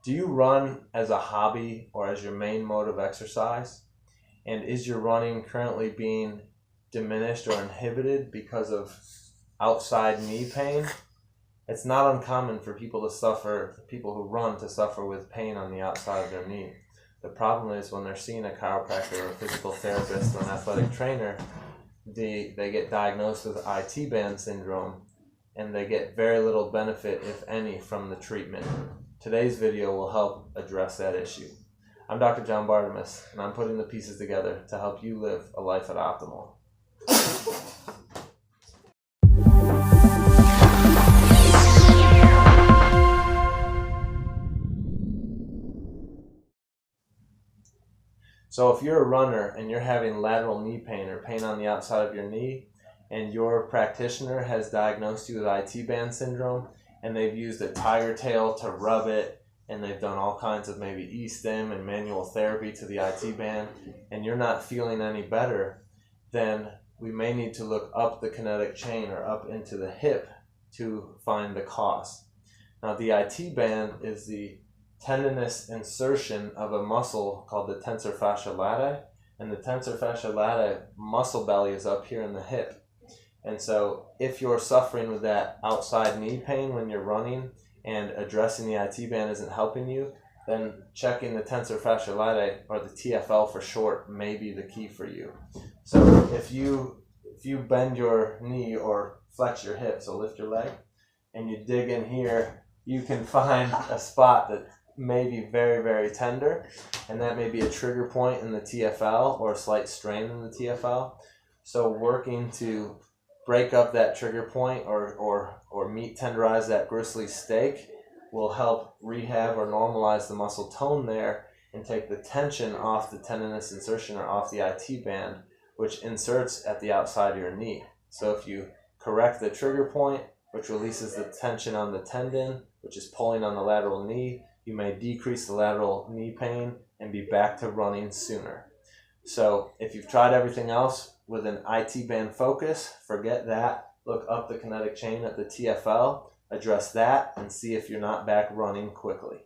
Do you run as a hobby or as your main mode of exercise? And is your running currently being diminished or inhibited because of outside knee pain? It's not uncommon for people who run to suffer with pain on the outside of their knee. The problem is when they're seeing a chiropractor or a physical therapist or an athletic trainer, they get diagnosed with IT band syndrome and they get very little benefit, if any, from the treatment. Today's video will help address that issue. I'm Dr. John Bartimus, and I'm putting the pieces together to help you live a life at optimal. So if you're a runner and you're having lateral knee pain or pain on the outside of your knee, and your practitioner has diagnosed you with IT band syndrome, and they've used a tiger tail to rub it, and they've done all kinds of maybe e-stim and manual therapy to the IT band, and you're not feeling any better, then we may need to look up the kinetic chain or up into the hip to find the cause. Now, the IT band is the tendinous insertion of a muscle called the tensor fasciae latae, and the tensor fasciae latae muscle belly is up here in the hip. And so if you're suffering with that outside knee pain when you're running and addressing the IT band isn't helping you, then checking the tensor fasciae latae, or the TFL for short, may be the key for you. So if you bend your knee or flex your hip, so lift your leg, and you dig in here, you can find a spot that may be very, very tender, and that may be a trigger point in the TFL or a slight strain in the TFL. So working to break up that trigger point or meat tenderize that gristly steak will help rehab or normalize the muscle tone there and take the tension off the tendinous insertion or off the IT band, which inserts at the outside of your knee. So if you correct the trigger point, which releases the tension on the tendon, which is pulling on the lateral knee, you may decrease the lateral knee pain and be back to running sooner. So if you've tried everything else with an IT band focus, forget that. Look up the kinetic chain at the TFL, address that, and see if you're not back running quickly.